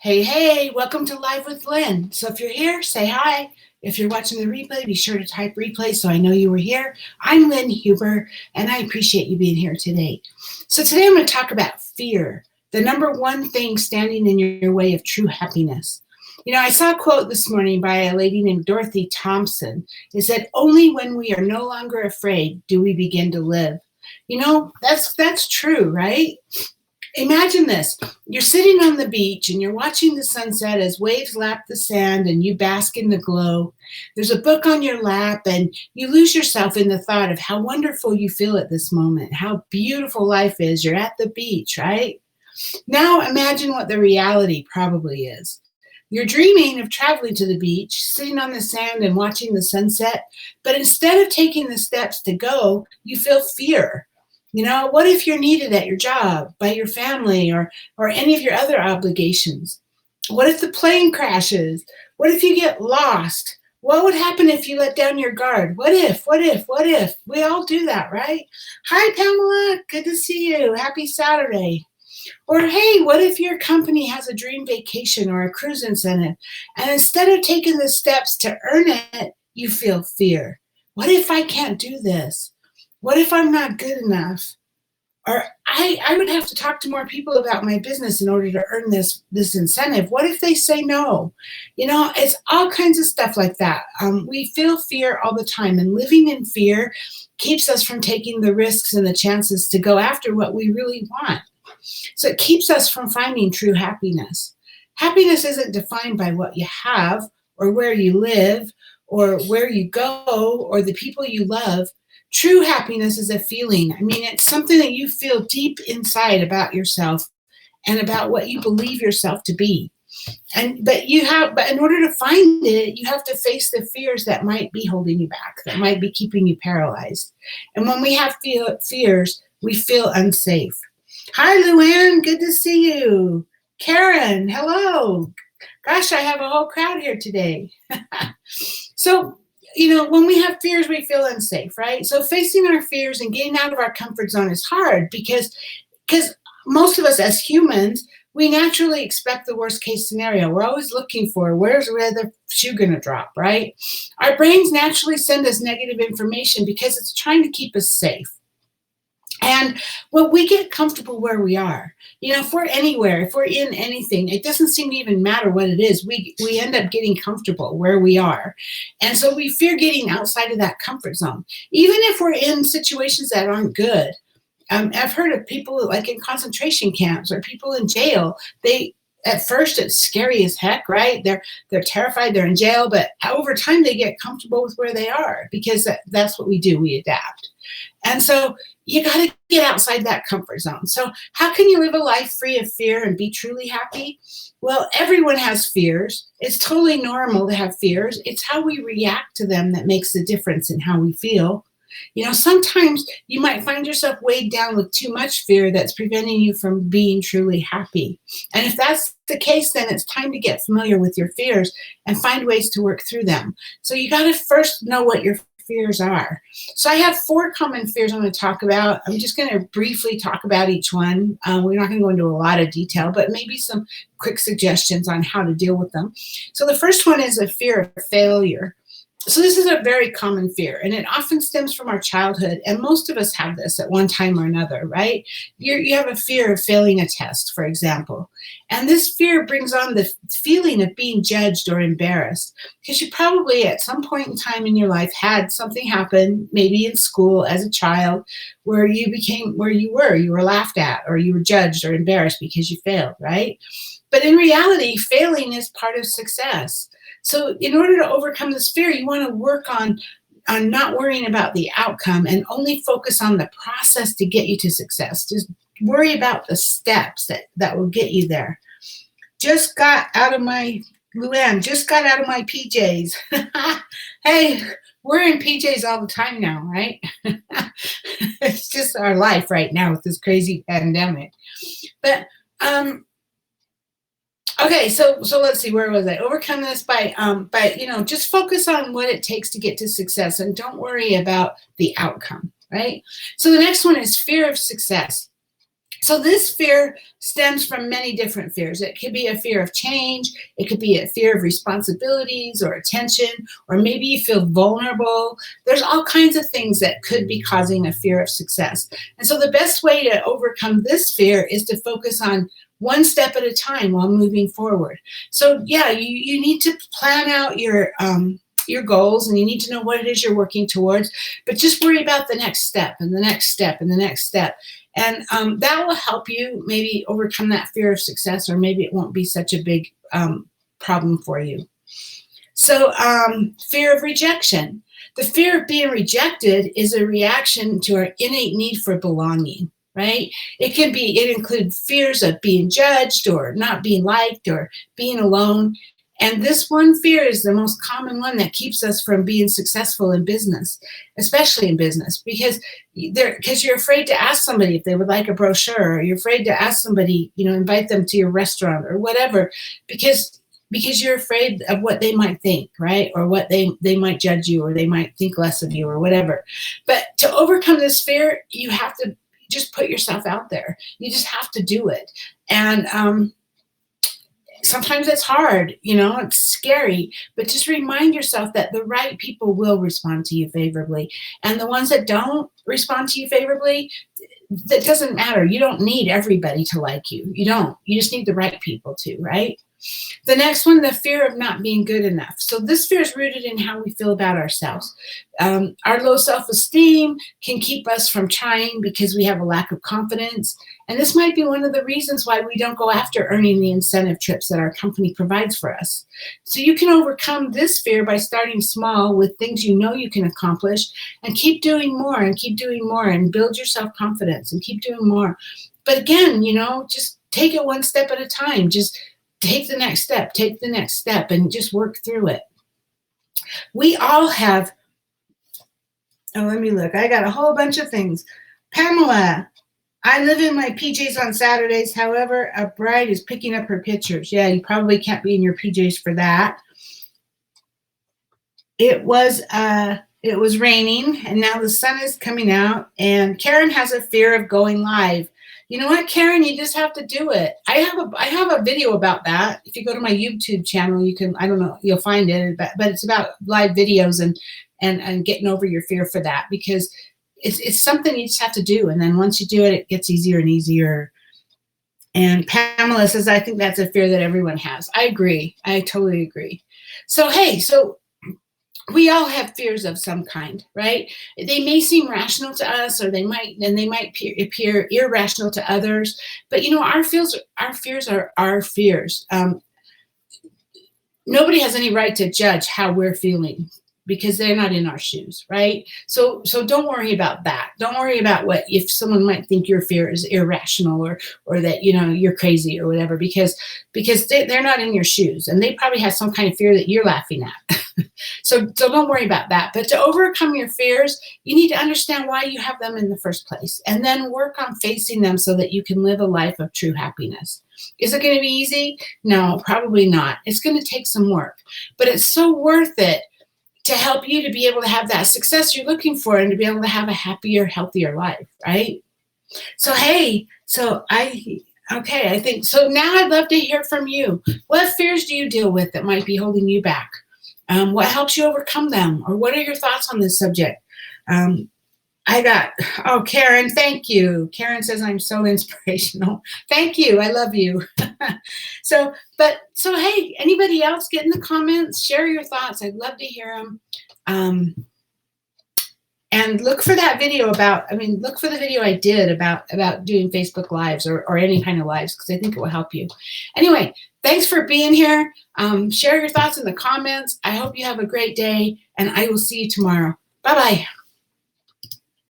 Hey, hey, welcome to Live with Lynn. So if you're here, say hi. If you're watching the replay, be sure to type replay so I know you were here. I'm Lynn Huber, and I appreciate you being here today. So today I'm going to talk about fear, the number one thing standing in your way of true happiness. You know, I saw a quote this morning by a lady named Dorothy Thompson. It said, "Only when we are no longer afraid do we begin to live." You know, that's true, right? Imagine this. You're sitting on the beach and you're watching the sunset as waves lap the sand and you bask in the glow. There's a book on your lap and you lose yourself in the thought of how wonderful you feel at this moment, how beautiful life is. You're at the beach, right? Now imagine what the reality probably is. You're dreaming of traveling to the beach, sitting on the sand and watching the sunset, but instead of taking the steps to go, you feel fear. You know, what if you're needed at your job, by your family, or any of your other obligations? What if the plane crashes? What if you get lost? What would happen if you let down your guard? What if, what if, what if? We all do that, right? Hi, Pamela. Good to see you. Happy Saturday. Or, hey, what if your company has a dream vacation or a cruise incentive, and instead of taking the steps to earn it, you feel fear? What if I can't do this? What if I'm not good enough? Or I would have to talk to more people about my business in order to earn this incentive. What if they say no? You know, it's all kinds of stuff like that. We feel fear all the time, and living in fear keeps us from taking the risks and the chances to go after what we really want. So it keeps us from finding true happiness. Happiness isn't defined by what you have or where you live or where you go or the people you love. True happiness is a feeling. I mean, it's something that you feel deep inside about yourself and about what you believe yourself to be. But in order to find it, you have to face the fears that might be holding you back, that might be keeping you paralyzed. And when we have fears, we feel unsafe. Hi, Luann. Good to see you. Karen, hello. Gosh, I have a whole crowd here today. So, you know, when we have fears, we feel unsafe, right? So facing our fears and getting out of our comfort zone is hard because most of us as humans, we naturally expect the worst case scenario. We're always looking for where the shoe going to drop, right? Our brains naturally send us negative information because it's trying to keep us safe. And when we get comfortable where we are, you know, if we're anywhere, if we're in anything, it doesn't seem to even matter what it is. We end up getting comfortable where we are. And so we fear getting outside of that comfort zone, even if we're in situations that aren't good. I've heard of people like in concentration camps or people in jail. At first it's scary as heck, right? They're terrified, they're in jail, but over time they get comfortable with where they are because that's what we do, we adapt. And so you got to get outside that comfort zone. So how can you live a life free of fear and be truly happy? Well, everyone has fears. It's totally normal to have fears. It's how we react to them that makes the difference in how we feel. You know, sometimes you might find yourself weighed down with too much fear that's preventing you from being truly happy. And if that's the case, then it's time to get familiar with your fears and find ways to work through them. So you got to first know what your fears are. So I have 4 common fears I'm going to talk about. I'm just going to briefly talk about each one. We're not going to go into a lot of detail, but maybe some quick suggestions on how to deal with them. So the first one is a fear of failure. So this is a very common fear, and it often stems from our childhood, and most of us have this at one time or another, right? You have a fear of failing a test, for example, and this fear brings on the feeling of being judged or embarrassed, because you probably at some point in time in your life had something happen, maybe in school as a child, where you were laughed at, or you were judged or embarrassed because you failed, right? But in reality, failing is part of success. So in order to overcome this fear, you want to work on not worrying about the outcome and only focus on the process to get you to success. Just worry about the steps that will get you there. Luann just got out of my PJs. Hey, we're in PJs all the time now, right? It's just our life right now with this crazy pandemic. But okay, so let's see, where was I? Overcome this by just focus on what it takes to get to success and don't worry about the outcome, right? So the next one is fear of success. So this fear stems from many different fears. It could be a fear of change. It could be a fear of responsibilities or attention, or maybe you feel vulnerable. There's all kinds of things that could be causing a fear of success. And so the best way to overcome this fear is to focus on one step at a time while moving forward. So yeah, you need to plan out your goals, and you need to know what it is you're working towards, but just worry about the next step and the next step and the next step. And that will help you maybe overcome that fear of success, or maybe it won't be such a big problem for you. So fear of rejection. The fear of being rejected is a reaction to our innate need for belonging, right? It includes fears of being judged or not being liked or being alone. And this one fear is the most common one that keeps us from being successful in business, especially in business, because you're afraid to ask somebody if they would like a brochure, or you're afraid to ask somebody, invite them to your restaurant or whatever, because you're afraid of what they might think, right? Or what they might judge you, or they might think less of you, or whatever. But to overcome this fear, you have to just put yourself out there. You just have to do it. And sometimes it's hard, it's scary, but just remind yourself that the right people will respond to you favorably. And the ones that don't respond to you favorably, that doesn't matter. You don't need everybody to like you. You don't. You just need the right people to, right? The next one, the fear of not being good enough. So this fear is rooted in how we feel about ourselves. Our low self-esteem can keep us from trying because we have a lack of confidence. And this might be one of the reasons why we don't go after earning the incentive trips that our company provides for us. So you can overcome this fear by starting small with things you know you can accomplish, and keep doing more and keep doing more, and build your self-confidence and keep doing more. But again, just take it one step at a time. Just take the next step, and just work through it. We all have, let me look. I got a whole bunch of things. Pamela, I live in my PJs on Saturdays. However, a bride is picking up her pictures. Yeah, you probably can't be in your PJs for that. It was raining, and now the sun is coming out, and Karen has a fear of going live. You know what, Karen? You just have to do it. I have a video about that. If you go to my YouTube channel, you can, I don't know, you'll find it, but it's about live videos and getting over your fear for that, because it's something you just have to do. And then once you do it, it gets easier and easier. And Pamela says, I think that's a fear that everyone has. I agree. I totally agree. So, hey, we all have fears of some kind, right? They may seem rational to us, or they might appear irrational to others. But our fears are our fears. Nobody has any right to judge how we're feeling, because they're not in our shoes, right? So don't worry about that. Don't worry about if someone might think your fear is irrational, or that you're crazy or whatever, because they're not in your shoes, and they probably have some kind of fear that you're laughing at. So don't worry about that. But to overcome your fears, you need to understand why you have them in the first place, and then work on facing them so that you can live a life of true happiness. Is it going to be easy? No, probably not. It's going to take some work, but it's so worth it to help you to be able to have that success you're looking for, and to be able to have a happier, healthier life, right? So, hey, I think, so now I'd love to hear from you. What fears do you deal with that might be holding you back? What helps you overcome them? Or what are your thoughts on this subject? Karen, thank you. Karen says, I'm so inspirational. Thank you. I love you. So hey, anybody else, get in the comments, share your thoughts. I'd love to hear them. And look for that video look for the video I did about doing Facebook Lives or any kind of lives, because I think it will help you. Anyway, thanks for being here. Share your thoughts in the comments. I hope you have a great day, and I will see you tomorrow. Bye-bye.